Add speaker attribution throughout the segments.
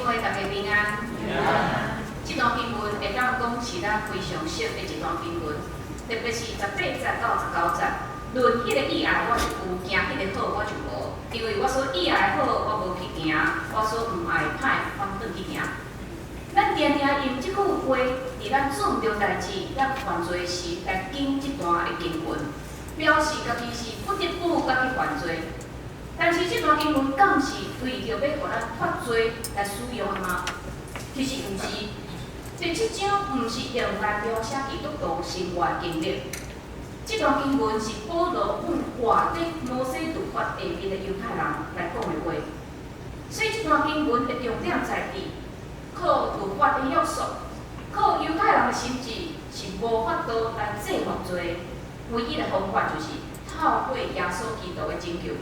Speaker 1: 妹大家平安。这段经文会当讲是咱非常熟的一段经文，特别是18节到19节。论迄个以后我就有，行迄个好我就无，因为我所以后好我无去行，我所唔爱歹我转去行。咱常常用即句话，伫咱做唔着代志、咱犯罪时来经即段的经文，表示家己是不得不甲去犯罪。但是这段经文敢是为着要互咱脱罪来使用的吗？其实毋是。对这章毋是用来描写基督徒生活经历。这段经文是保罗向活在摩西律法下面的犹太人来讲的话。所以这段经文的重点在于，靠律法的约束，靠犹太人的心智是无法度来制服罪。唯一的方法就是透过耶稣基督的拯救。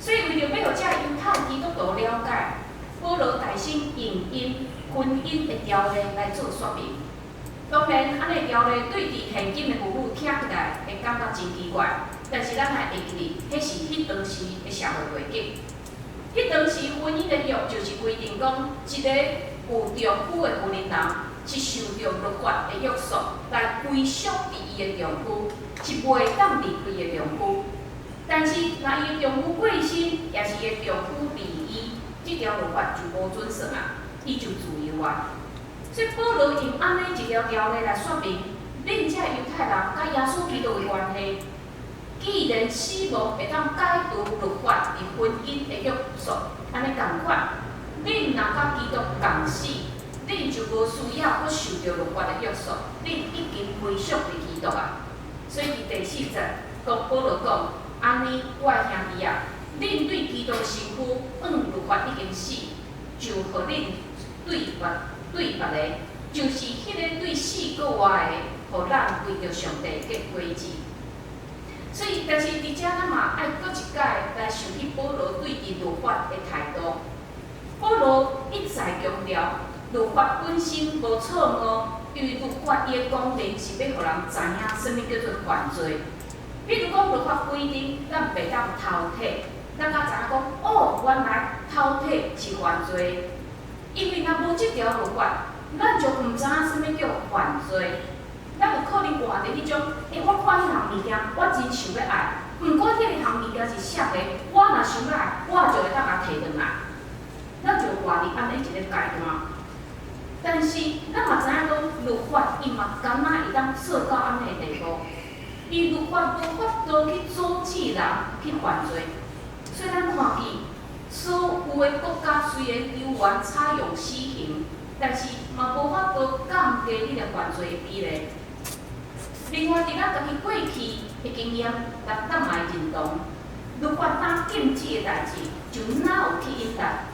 Speaker 1: 所以为着要互这犹太基督徒了解，保罗大心用因婚姻的条例来做说明。当然，安尼条例对伫现今的父母听起来会感觉真奇怪，但是咱来会记，迄是迄当时的社会背景。迄当时婚姻的约就是规定讲，一个有丈夫的妇人人是受着律法的约束，来归属伫伊的丈夫，是袂当离开的丈夫。但是，若伊的丈夫过身，也是伊的丈夫离异，这条律法就无准算啊，伊就自由啊。所以保罗用安尼一条条例来说明，恁这犹太人甲耶稣基督的关系。既然死亡会当解除律法伫婚姻的约束，安尼共款，恁若甲基督共死，恁就无需要搁受着律法的约束，恁已经归属伫基督啊。所以伫第4节，保罗讲。安尼，我的兄弟啊，恁对基督的身躯律法已经死，就互恁对别个，就是迄个对死过活的，互咱为着上帝结果子。所以，但是伫遮咱嘛爱搁一解来想起保罗对伫律法的态度。保罗一再强调，律法本身无错误，因为律法伊的功能是要互人知影什么叫做犯罪。比如讲，律法规定咱袂当偷窃，咱才知影讲，哦，原来偷窃是犯罪。因为若无即条律法，咱就毋知影什么叫犯罪。咱有可能活伫迄种，我看迄项物件，我真想要爱，毋管迄个项物件是啥个，我若想要爱，我就会当甲摕转来。咱就活伫安尼一个阶段。但是，咱嘛知影讲，律法伊嘛敢若会当做到安尼的地步。伊律法无法度去阻止人去犯罪，所以咱看见所有的国家虽然有缘采用死刑，但是嘛无法度降低你的犯罪的比例。另外，伫咱家己过去的经验，咱嘛会认同，律法当禁止的代志，就哪有去应答？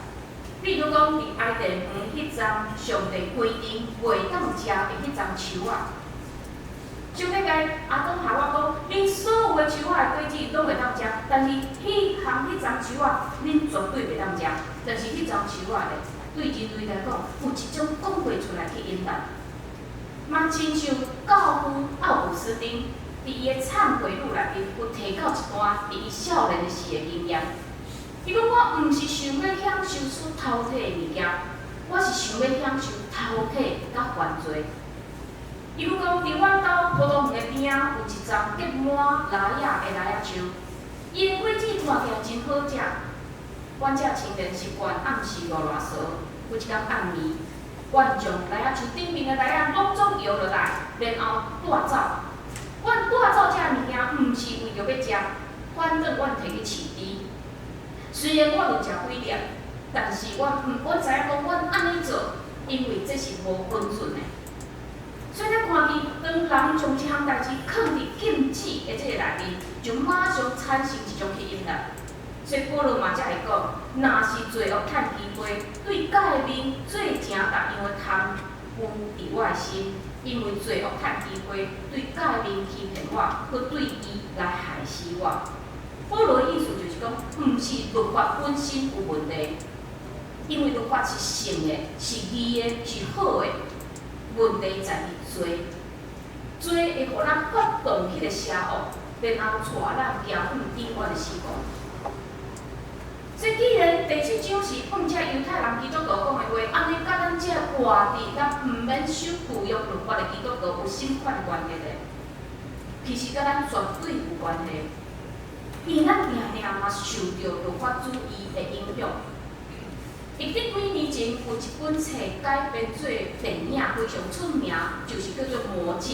Speaker 1: 比如讲，伫埃甸园迄丛上帝规定袂当食的迄丛树啊。就要甲阿公夏娃讲，恁所有的树仔的果子拢会当食，但是迄丛树仔恁绝对袂当食。但是迄丛树仔咧，对人类来讲，有一种讲不出来去引导。嘛，亲像教父奥古斯丁伫伊的忏悔录内面有提到一段伫伊少年时的经验。伊讲我毋是想要享受所偷摕的物件，我是想要享受偷摕甲犯罪。比如讲，伫阮兜葡萄园的边仔有一丛结满梨仔的梨仔树，伊的果子看起来真好食。阮遮青年习惯暗时五偌趖，有一天暗暝，阮将梨仔树顶面的梨仔拢总摇落来，然后带走。阮带走这物件，毋是为着要食，反正阮摕去饲猪。虽然我有食几粒，但是我知影讲，阮安尼做，因为这是无分准的。所以咱看见，当人将这项代志放伫禁止的这个内面，就马上产生一种吸引力。所以保罗嘛才会讲，若是罪恶趁机会，对界面最正答应的贪污伫我的心，因为罪恶趁机会，对界面欺骗我，佮对伊来害死我。保罗的意思就是讲，毋是律法本身有问题，因为律法是圣的，是义的，是好的。问题在于罪，罪会互咱发动迄个邪恶，然后带咱行向永远的死亡。所以，既然第七章是奉这犹太人基督徒讲的话，安尼甲咱这活伫咱毋免守旧约律法的基督徒有甚款的关系咧？其实甲咱绝对有关系，因为咱定定嘛受到律法主义的影响。伫几年前有一本册改编做电影，非常出名，就是叫做《魔戒》。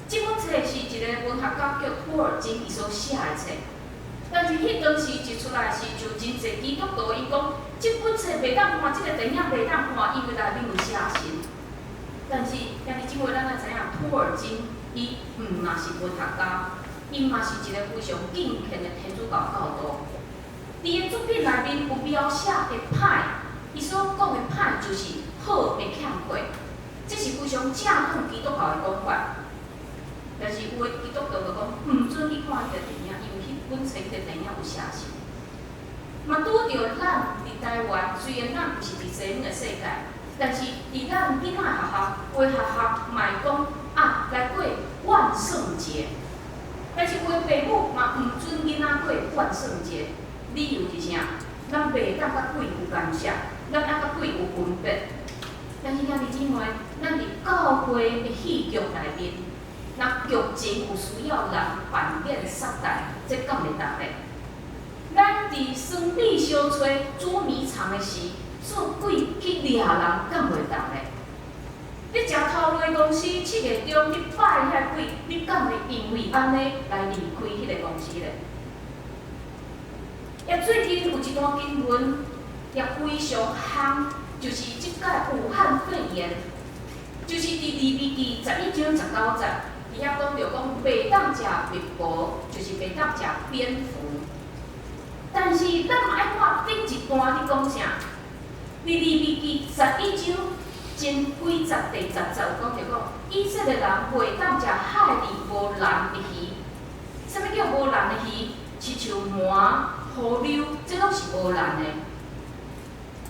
Speaker 1: 这本册是一个文学家叫托尔金伊所写的册。但是迄当时一出来时，就真侪基督徒伊讲，这本册袂当看，这个电影袂当看，因为内面有邪神。但是，兄弟姊妹，咱也知影，托尔金伊毋嘛是文学家，伊嘛是一个非常敬虔的天主教教徒。伫个作品内面有描写的歹，伊所讲的歹就是好的欠缺，这是非常正统基督教的讲法。但是有的基督徒就讲，毋准去看迄个电影，因为迄本册迄个电影有邪神。嘛拄着咱伫台湾，虽然咱毋是伫西方的世界，但是伫咱囡仔学校、话学校嘛会讲啊，来过万圣节。但是有的父母嘛毋准囡仔过万圣节。理由是啥？咱袂当甲鬼有干涉，咱爱甲鬼有分别。但是兄弟姊妹，咱伫教会的戏剧内面，若剧情有需要人扮演撒旦，这敢会当咧？咱伫酸米烧炊捉迷藏的时，做鬼去掠人，敢袂当咧？你食头路公司7月中，你拜遐鬼，你敢会因为安尼来离开迄个公司咧？也最近有一段新闻，也非常夯，就是即届武汉肺炎，就是伫利未记11章19节，伊遐讲着讲袂当食蜜蜂，就是袂当食蝙蝠。但是咱嘛爱看顶一段，你讲啥？伫利未记11章前几节第10节有讲着讲，以色列人袂当食海里无蓝的鱼。啥物叫无蓝的鱼？亲像鳗。河流，这拢是无难的。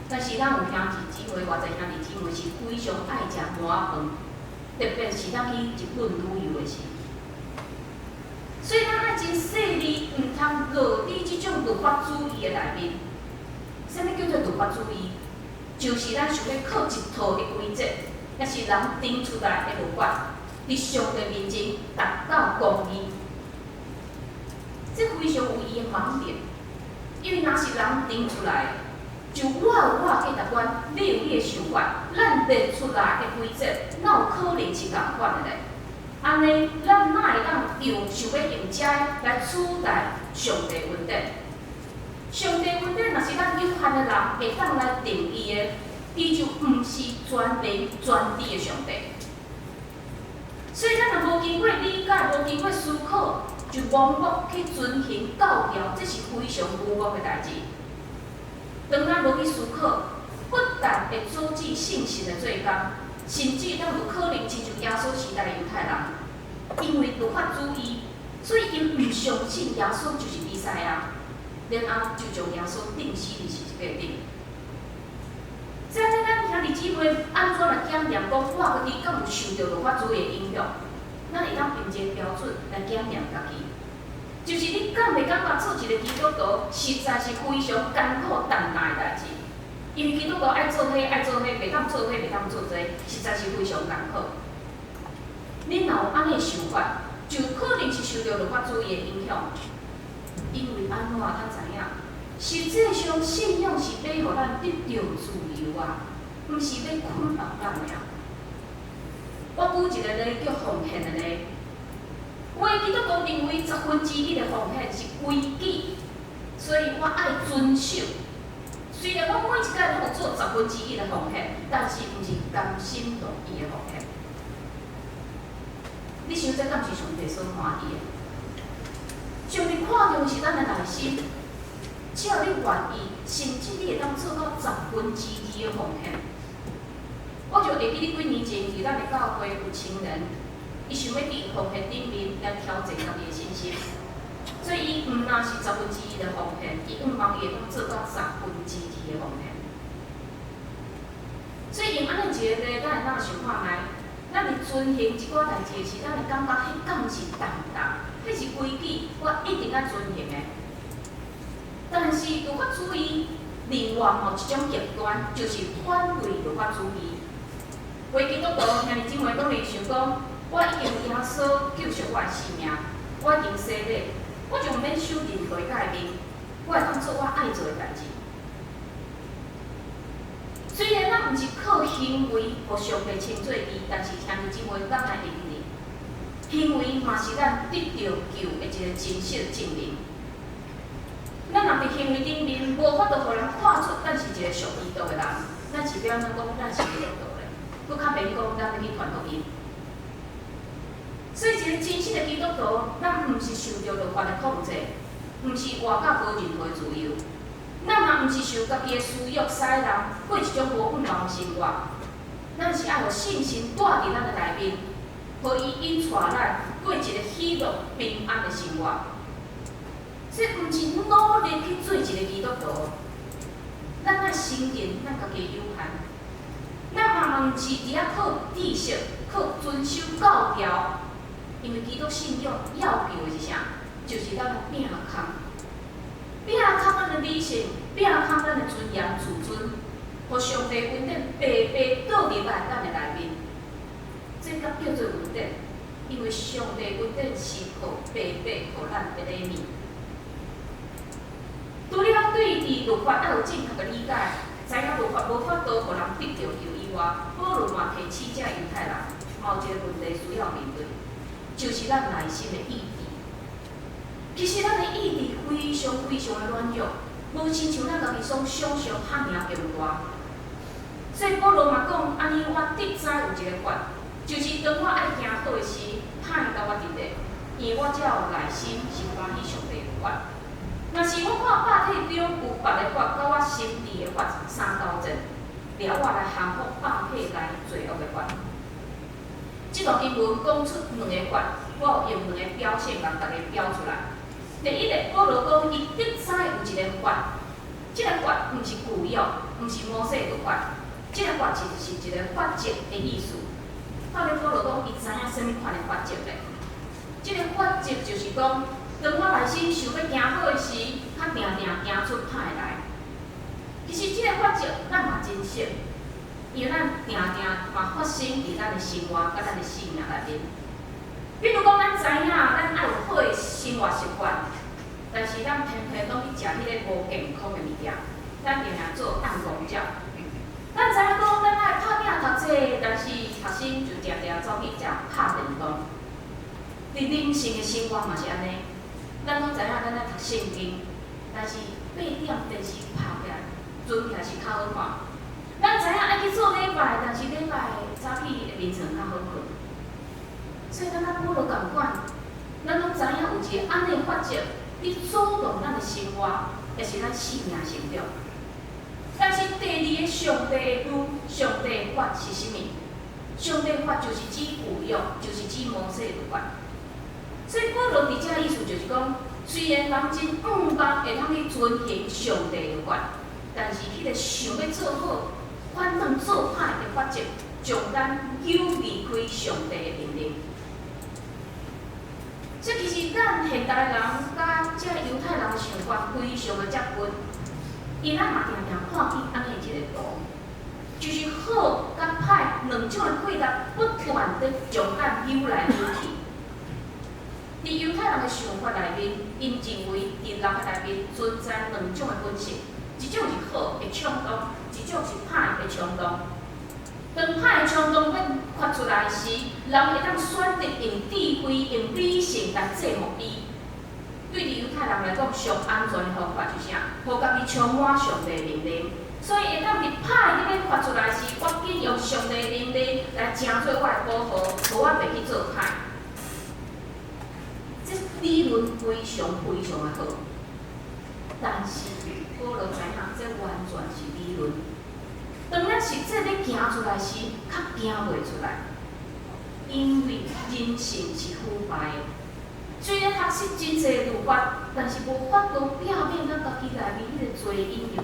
Speaker 1: 但是咱有兄弟姊妹，偌济兄弟姊妹是非常爱食鳗饭，特别是咱去日本旅游的时。所以咱爱真细腻，毋通落伫即种律法主义的内面。啥物叫做律法主义？就是咱想要靠一套的规则，也是人定出来的律法，伫上帝面前达到公义。这非常有伊的盲点。因为若是人定出来，就我有我的价值观，你有你的想法，咱定出来的规则，哪有可能是共款的咧？安尼，咱哪会当想要用这来取代上帝恩典？上帝恩典若是咱有限的人会当来定义的，伊就毋是全能全知的上帝。所以咱若无经过理解，无经过思考，就盲目去遵行教条，这是非常愚昧的代志。当咱无去思考，不但会阻止信心的做工，甚至咱有可能亲像耶稣时代的犹太人，因为律法主义，所以因毋相信耶稣就是弥赛亚，然后就将耶稣钉死伫十字架顶。所以咱兄弟姊妹安怎来检验讲我家己敢有受到律法主义的影响？咱会当凭一个标准来检验家己，就是你敢袂感觉做一个基督徒实在是非常艰苦难的代志？因为基督徒爱做迄爱做迄，袂当做迄袂当做这，实在是非常艰苦。恁若有安尼想法，就可能是受到律法主义的影响。因为安怎咱知影？实际上信仰是要互咱得到自由啊，毋是要捆绑咱的啊。我举一个例叫奉献的例，我的基督徒认为1/10的奉献是规矩，所以我爱遵守。虽然我每一届拢有做1/10的奉献，但是毋是甘心乐意的奉献。你想这敢是上帝所欢喜的？上帝看重是咱的内心，只要你愿意，甚至你会当做到2/10的奉献。我就会记你几年前，伫咱的教会有青年，伊想要伫奉献顶面来挑战家己的信心，所以伊毋若是1/10的奉献，伊毋茫伊会当做到3/10的奉献。所以用安尼一个例，咱会当想看卖，咱伫遵行一寡代志时，咱会感觉迄敢是重，迄是规矩，我一定爱遵行的。但是律法主义另外一种极端，就是反对律法主义。为基督徒兄弟姊妹拢会想讲，我已经耶稣救赎我的性命，我已经洗礼，我就免受任何改变，我会当做我爱做的代志。虽然咱毋是靠行为互上帝称做义，但是兄弟姊妹，咱来认定，行为嘛是咱得到救的一个真实的证明。咱若伫行为顶面无法度互人看出咱是一个属基督的人，咱是表咱讲咱是基督徒咧，搁较免讲咱要去传福音。所以一个真实的基督徒，咱毋是受着律法的控制，毋是活到无任何自由，咱嘛毋是受家己的私欲使人过一种无稳定的生活，咱是爱互信心带伫咱的内面，互伊引带咱过一个喜乐平安的生活。这毋是努力去做一个基督徒，咱爱承认咱家己的有限，咱嘛毋是伫遐靠知识、靠遵守教条，因为基督信仰要求的是啥？就是咱摒空，摒空咱的理性，摒空咱的尊严、自尊，互上帝恩典白白倒入来咱的内面。这才叫做恩典，因为上帝恩典是靠白白互咱的礼物。除了对律法要有正确的理解，知影律法无法度互人得到救以外，保罗嘛提起这犹太人，嘛有一个问题需要面对，就是咱内心的意志。其实咱的意志非常非常的软弱，无亲像咱家己所想象遐尔强大。所以保罗嘛讲，安尼我得知有一个法，就是当我爱行好的时，歹甲我直直，因为我只有内心是欢喜上帝的法。若是我看百体中有别的法，甲我心智的法相斗阵，了我来降服百体内罪恶的法。这段经文讲出两个法，我用两个表现甲大家标出来。第一个，保罗讲伊得知有一个法，这个法毋是旧约，毋是摩西律法，这个法就是一个法则的意思。后面保罗讲伊知影什么款的法则咧？这个法则就是讲。当我内心想要行好的时，较定定行出歹来。其实这个法则咱嘛真熟，因为咱定定嘛发生伫咱的生活甲咱的生命内面。比如讲，咱知影咱爱有好的生活习惯，但是咱偏偏拢去食迄个无健康的物件，咱定定做暗光照。咱知影讲咱爱拍拼读册，但是学生就定定走去食拍电动。伫人生的生活嘛是安尼。咱拢知影，咱爱读圣经，但是8点电视拍起来，准起来是较好看。咱知影爱去做礼拜，但是礼拜早起眠床较好困。所以咱保罗共款，咱拢知影有一个安尼法则，伫主动咱的生活，也是咱生命成长。但是第二个上帝的律，上帝的法是啥物？上帝的法就是指旧约，就是指摩西律法。所以保罗伫遮意思就是讲，虽然人真愿望会通去遵行上帝的法，但是迄个想要做好，反当做歹的法则，将咱诱离开上帝的命令。所以其实咱现代人甲遮犹太人的想法非常的接近，因咱嘛定定看见安尼一个图，就是好甲歹两种的配搭，不断地将咱扭来扭去。伫犹太人的想法内面，因认为伫人的内面存在两种的本性，一种是好的冲动，一种是歹的冲动。当歹的冲动要发出来时，人会当选择用智慧、用理性来制服伊。对于犹太人来讲，上安全的方法就是啥？互家己充满上帝的命令。所以会当伫歹的要发出来时，我紧用上帝的命令来成做我的保护，互我袂去做歹。这理论非常非常的好，但是保罗知影这完全是理论。当咱实际咧行出来时，较行袂出来，因为人性是腐败的。虽然学习真济律法，但是无法度避免咱家己内面迄个罪引诱。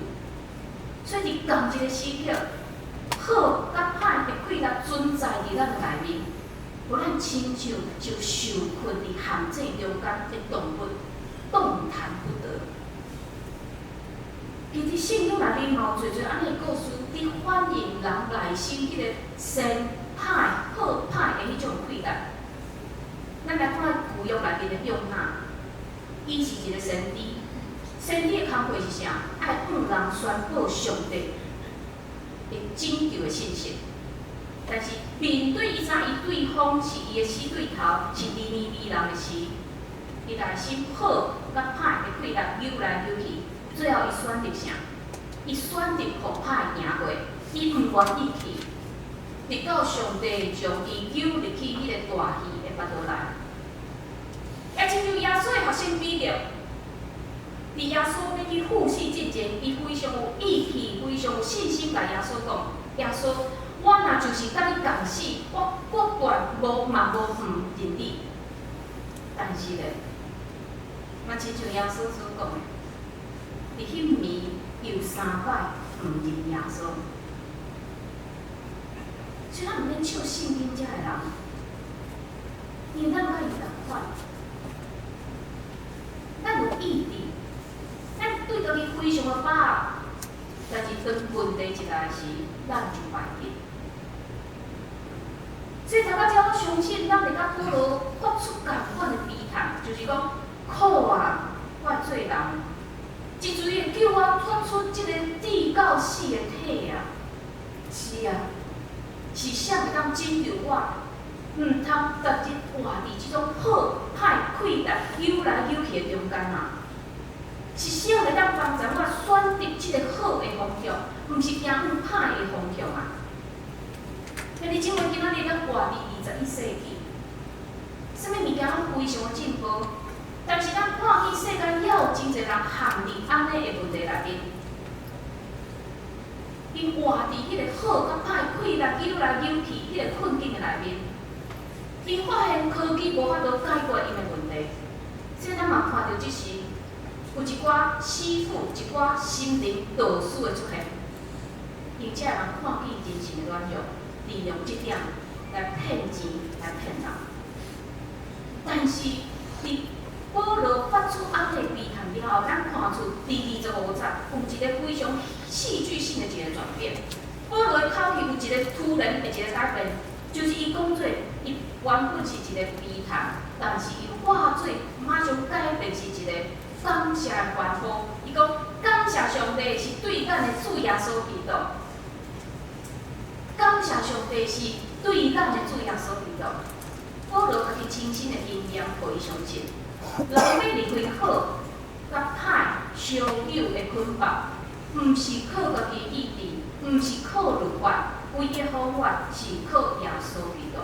Speaker 1: 所以伫同一个时刻，好甲歹的配搭存在伫咱内面。互咱亲像就受困伫陷阱中间的动物，动弹不得。其实圣经内面嘛有侪安尼故事，伫反映人内心迄个善歹、好歹的迄种对待。咱来看旧约内面的约拿，伊是一个先知，先知的工作是啥？爱向人宣布上帝的拯救的信息。但是面对伊知伊对方是伊的死对头，是尼尼微人的时，伊内心好甲歹的对立扭来扭去，最后伊选择啥？伊选择互歹赢过，伊毋愿意去，直到上帝将伊救入去迄个大鱼的腹肚内。也亲像耶稣的学生彼得，伫耶稣要去赴死之前，伊非常有义气，非常有信心，甲耶稣讲：耶稣，我若就是甲你共死，我绝无嘛无唔认你。但是咧，嘛亲像耶稣所讲的，伫迄暝又3摆唔认耶稣。所以咱毋免笑圣经遮的人，因为咱甲伊同款，咱有意志，咱对着伊非常的把握，但是当问题一来时，咱就败去。所以读到遮，我相信咱会甲保罗发出共款的悲叹，就是讲苦啊，我做人，一嘴会叫我脱出即个地到死的体啊！是啊，是啥会当拯救我？毋通踏入活伫即种好歹溃烂、扭来扭去的中间啊！是啥会当帮助我选择即个好的方向，毋是行向歹的方向啊！因为今仔日咱活伫21世纪，啥物物件拢非常的进步，但是咱看见世间还有真侪人陷入安尼的问题内面，因活伫迄个好甲歹、溃烂、扭来扭去迄个困境的内面，因发现科技无法度解决因的问题，所以咱嘛看到即时有一寡师傅、一寡心灵导师的出现，并且人看见人性的软弱。利用这点来骗钱、来骗人，但是伫保罗发出安尼悲叹了后，咱看出第25节有一个非常戏剧性的一个转变。保罗的口气有一个突然的一个改变，就是伊讲做伊原本是一个悲叹，但是伊化做马上改变是一个感谢的欢呼。伊讲感谢上帝是对咱的主耶稣基督。感谢上帝是对咱的主耶稣基督。保罗家己亲身的经验，互伊相信，人要离开好甲歹相有的捆绑，毋是靠家己意志，毋是靠律法，唯一方法是靠耶稣基督。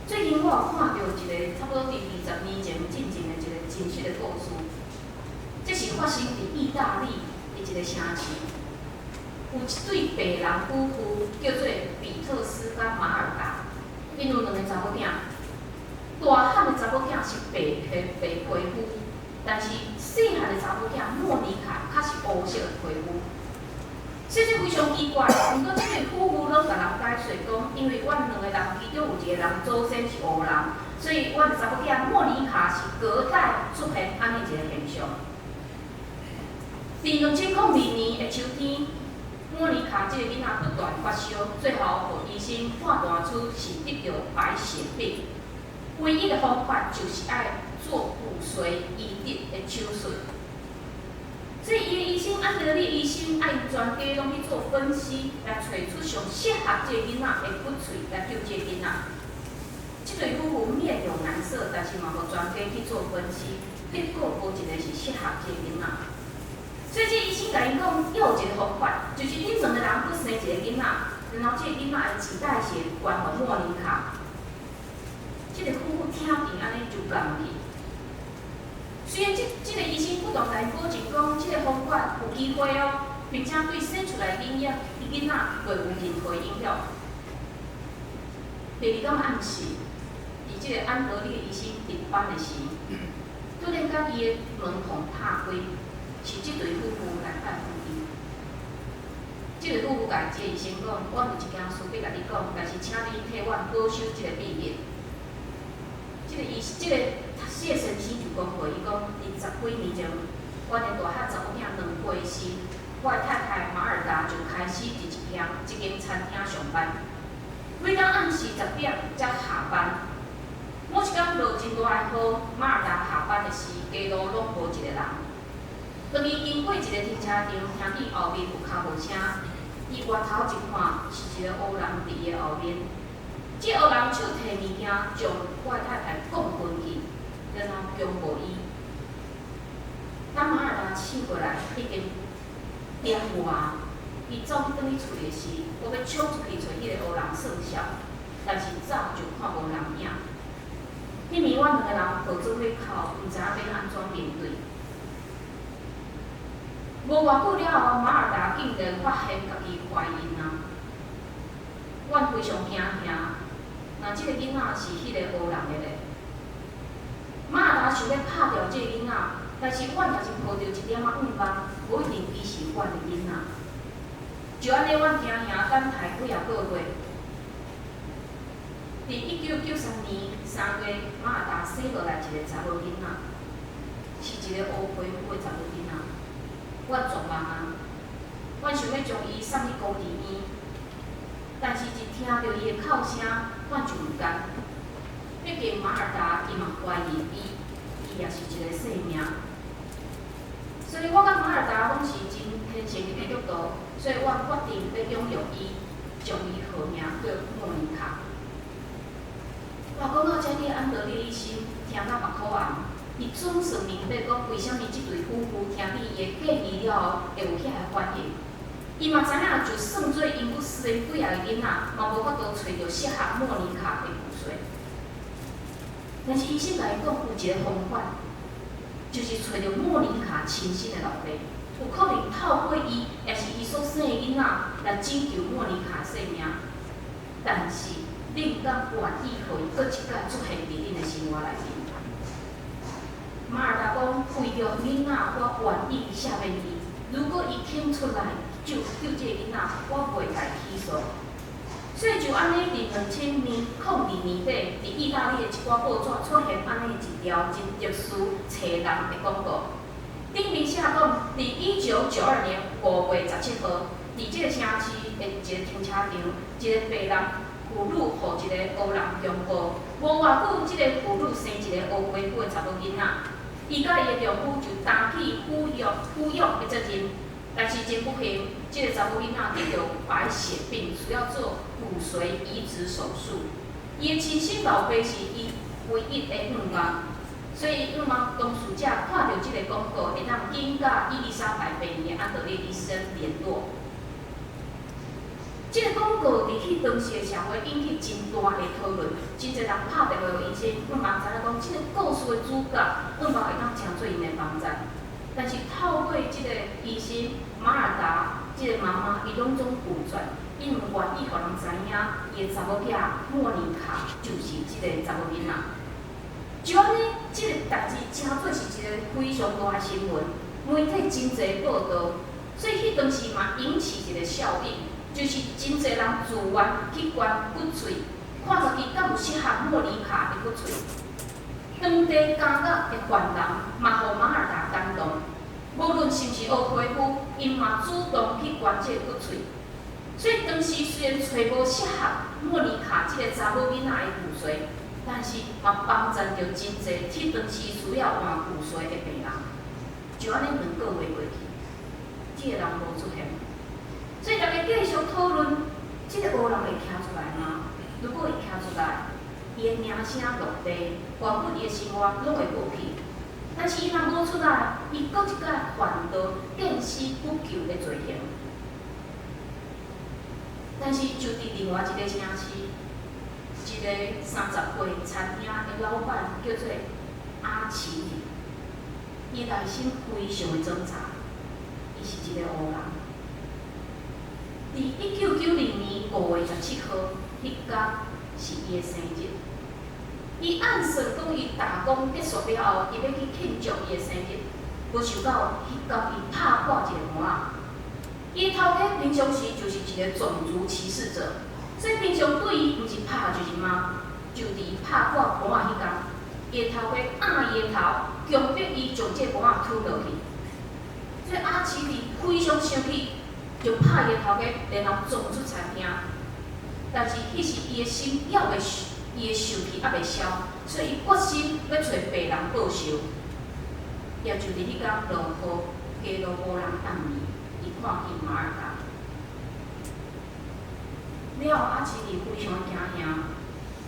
Speaker 1: 最近我有看到一个差不多伫20年前进行的一个真实的故事，这是发生伫意大利的一个城市。有一对白人夫妇叫做比特斯甲马尔达，因有2个查某囝，大汉的查某囝是白皮肤，但是细汉的查某囝莫妮卡较是乌色的皮肤。所以这非常奇怪，毋过这对夫妇拢甲人解释讲，因为阮2个人其中有一个人祖先是乌人，所以阮的查某囝莫妮卡是隔代出现安尼一个现象。伫2002年的秋天。莫妮卡这个囡仔不断发烧，最后互医生判断出是得着白血病。唯一的方法就是爱做骨髓移植的手术。所以，伊的医生安德烈医生爱专家拢去做分析，来找出上适合这个囡仔的骨髓来救这个囡仔。这对夫妇面有难色，但是嘛，互专家去做分析，结果无一个是适合这个囡仔。所以，这医生甲因讲，又有一个方法，就是恁2个人搁生一个囡仔，然后这个囡仔的脐带血关互莫妮卡。这个夫妇听见安尼就甘去。虽然这个医生不断来保证讲，这个方法有机会哦，并且对生出来囡仔袂有任何影响。第2天暗时，伫这个安德烈医生值班的时，突然间伊的门缝拍开。是这对夫妇来拜访伊。这个夫妇甲这个医生讲：“我有一件事要甲你讲，但是请你替我保守这个秘密。”这个先生就讲互伊讲：“20几年前，我的大汉查某囝2时，我的太太马尔达就开始伫一间餐厅上班，每当暗时10点才下班。某一天落真大的雨，马尔达下班的时，街路拢无一个人。当伊经过一个停车场，听见后面有脚步声，伊回头一看，是一个黑人伫伊的后面。这黑人手提物件，将我的太太拱昏去，然后强暴伊。当马尔达醒过来，已经点外，伊走去转去厝的时，我要冲出去找迄个黑人算账，但是早就看无人影。迄暝，阮两个人抱做伙哭，毋知影要安怎面对。无偌久了后，马尔达竟然发现家己怀孕啊！阮非常惊吓，那即个囡仔是迄个黑人的咧。马尔达想要拍掉即个囡仔，但是阮也是抱着一点仔愿望，无一定伊是阮的囡仔。就安尼，阮惊吓等待几个月。伫1993年3月，马尔达生落来一个查某囡仔，是一个乌皮肤的查某囡仔。阮绝望啊！阮想要将伊送去孤儿院，但是一听到伊的哭声，阮就唔甘。毕竟马尔达伊嘛怀疑伊也是一个生命，所以我甲马尔达拢是真虔诚的基督徒，所以阮决定要养育伊，将伊号名叫莫妮卡。我讲到这里，安德烈医生听到目眶红，伊总算明白讲为什么这对夫妇听见伊的建议了后会有遐个反应。伊嘛知影，就算做因不私的几个囡仔，嘛无法度找到适合莫妮卡的骨髓。但是医生甲伊讲有一个方法，就是找到莫妮卡亲生的老爸，有可能透过伊，也是伊所生的囡仔来拯救莫妮卡生命。但是，你敢愿意互伊搁一摆出现伫恁的生活内面？马尔达讲，为着囡仔，我愿意赦免伊。如果伊肯出来救这个囡仔，我袂甲伊起诉。所以就安尼，伫2002年底，伫意大利的一寡报纸出现安尼一条真特殊、找人的广告。顶面写讲，伫1992年5月17号，伫这个城市的一个停车场，一个白人妇女互一个黑人强暴。无偌久，这个妇女生一个黑皮肤的查某囡仔。伊甲伊的丈夫就担起抚养的责任，但是真不幸，这个查某囡仔得到白血病，需要做骨髓移植手术。伊的亲生老爸是伊唯一的愿望，所以愿望当事者看到这个广告，会当紧甲伊丽莎白病院的安德烈医生联络。这个广告伫去当时的社会引起真大的讨论，真侪人拍电话给医生，阮嘛知影讲，这个故事的主角，阮嘛会当请做因的帮衬。但是透过这个医生马尔达，这个妈妈，伊拢总拒绝，因为愿意互人知影，伊的查某囝莫妮卡就是这个查某囡仔。就安尼，这个代志真做是一个非常大的新闻，媒体真侪报道，所以迄当时嘛引起一个效应。就是真侪人自愿去捐骨髓，看家己敢有适合莫妮卡的骨髓。当地感觉的犯人嘛，互马尔达感动。无论是毋是黑皮肤，因嘛主动去捐这个骨髓。所以当时虽然找无适合莫妮卡这个查某囡仔的骨髓，但是嘛帮助着真侪去当时需要换骨髓的病人。就安尼2个月过去，这个人无出现。所以大家继续讨论，这个黑人会徛出来吗？如果会徛出来，伊的名声落地，原本伊的生活拢会过去。但是伊若无出来，伊搁一摆犯到见死不救的罪行。但是就伫另外一个城市，一个30岁餐厅的老板叫做阿奇里，伊内心非常的挣扎，伊是一个黑人。伫1990年5月17号，迄天是伊的生日。伊按算讲，伊打工结束了后，伊要去庆祝伊的生日。无想到，迄天伊拍破一个门仔。伊头家平常时就是一个种族歧视者，所以平常对伊毋是拍就是骂。就伫拍破门仔迄天，伊的头家按伊的头，强迫伊将这门仔推落去。所以阿奇里非常生气，就拍伊头家，然后撞出餐厅。但是迄时伊的心还袂，伊的受气还袂消，所以伊决心要找别人报仇。也就伫迄天落雨，街路无人暗暝，伊看见马尔达。了后，阿奇里非常惊吓。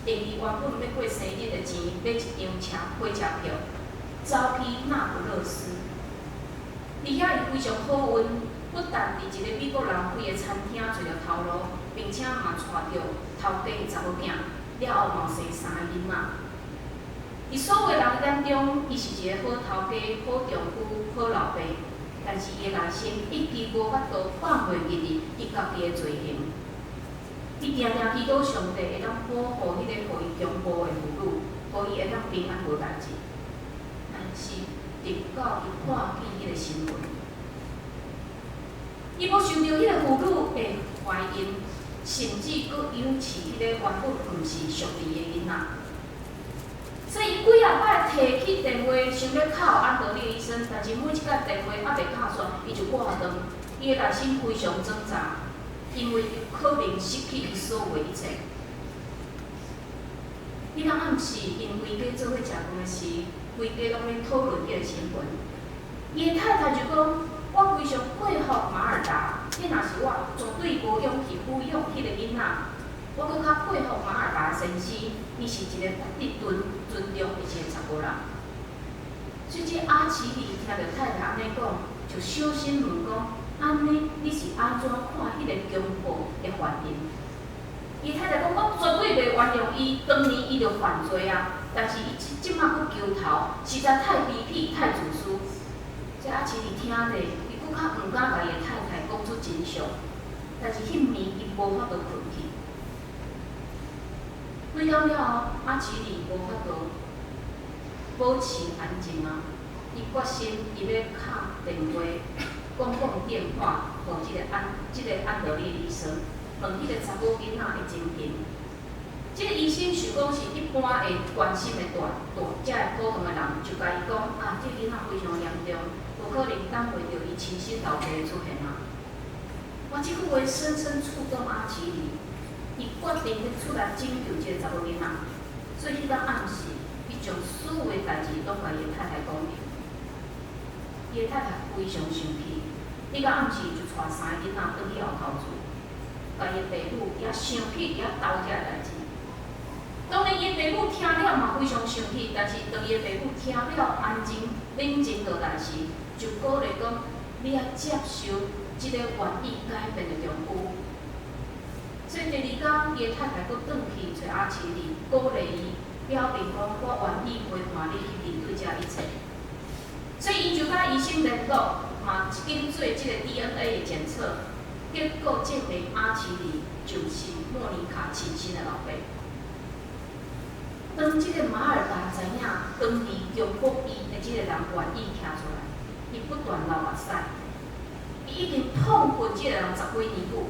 Speaker 1: 第二，原本要过生日的钱，买一张火车票，走去那不勒斯。伫遐伊非常好运，不但伫一个美国人开的餐厅找着头路，并且嘛娶着头家的查某囝，了后嘛生3个囡仔。伫所有人眼中，伊是一个好头家、好丈夫、好老爸，但是伊的内心一直无法度放袂记伊家己的罪行。伊定定祈祷上帝会当保护迄个互伊强暴的妇女，互伊会当平安无代志。但是直到伊看见迄个新闻，伊无想到迄个妇女会怀孕，甚至佫养饲迄个原本毋是属地的囡仔。所以伊几啊摆摕起电话想要敲安德烈医生，但是每一摆电话还袂敲煞，伊就挂断。伊的内心非常挣扎。因为可能失去伊所有的一切。迄天暗时，因规家做伙食饭的时，规家拢咧讨论迄个新闻。伊的太太就讲：“我非常佩服马尔达，迄若是我绝对无勇气抚养迄个囡仔。我搁较佩服马尔达先生，伊是一个值得尊重的一个查甫人。”所以这阿奇里听到太太安尼讲，就小心问讲。安尼，你是安怎看迄个强暴的原因？伊太太讲，我绝对袂原谅伊，当年伊就犯罪啊！但是伊即马佫求头，实在太卑鄙、太自私。这阿奇里听咧，伊佫较毋敢甲伊的太太讲出真相。但是迄暝伊无法度困去。几点了后，阿奇里无法度保持安静啊！伊决心，伊要敲电话。公共电话，互即个安德烈医生问迄个查某囡仔的情形。即个医生想讲是一般会关心的即个普通的人，就甲伊讲啊，即个囡仔非常严重，有可能等袂到伊亲生老爸的出现啊。我即句话深深触动阿奇里，伊决定要出来拯救即个查某囡仔。所以迄天暗时，伊将所有的代志拢甲伊的太太讲明。伊的太太非常生气。迄个暗时就带3个囡仔倒去后头厝，甲伊的爸母也生气，也斗这个代志。当然，伊的爸母听了嘛非常生气，但是当伊的爸母听了安静冷静落来时，就鼓励讲：你要接受即个愿意改变的丈夫。所以第二天，伊的太太佫转去找阿奇里，鼓励伊，表明讲：我愿意陪伴你去面对这一切。所以，伊就甲医生联络。嘛，经做即个 DNA 的检测，结果证明阿奇里就是莫妮卡亲生的老爸。当即个马尔达知影当年强暴伊的即个人愿意站出来，伊不断流目屎，伊已经痛恨即个人10几年久，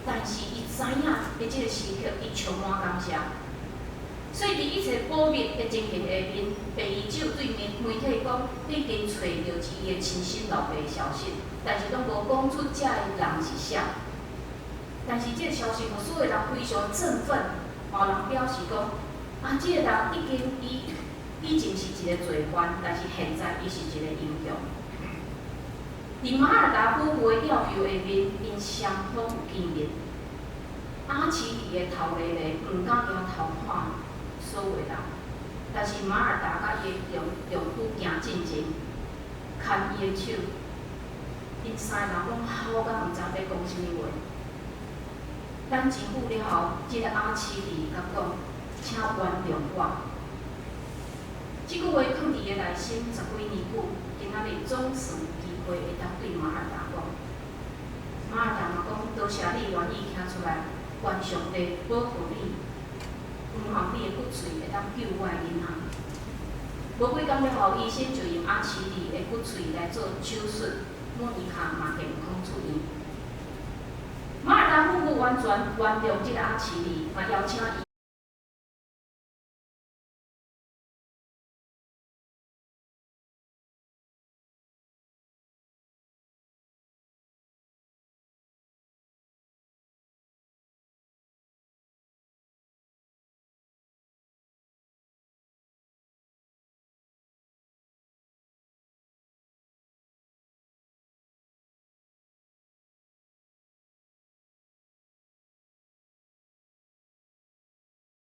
Speaker 1: 但是伊知影的即个时刻，伊充满感谢。所以，伫一切保密的情形下面，第二手对媒体讲已经找到伊的亲生老爸的消息，但是拢无讲出这个人是啥。但是这个消息，互所有人非常振奋，有人表示讲，啊，这个人已经是一个罪犯，但是现在伊是一个英雄。伫马尔达夫妇的吊票下面，因双方有见面。阿奇里的头咧咧，毋敢惊头看。所有人，但是马尔达甲伊的丈夫行进前，牵伊的手，因3个人拢好甲毋知要讲啥物话。等真久了后，即个阿奇里甲讲：“请原谅我。”即句话放伫伊内心10几年久，今仔日总算有机会会当对马尔达讲。马尔达嘛讲：“多谢你愿意站出来，愿上帝保护你。”希望你的骨髓会当救我的囡仔。无几工了后，医生就用阿奇里的骨髓来做手术，莫妮卡嘛健康出院。马尔达夫妇完全原谅这个阿奇里，嘛邀请伊。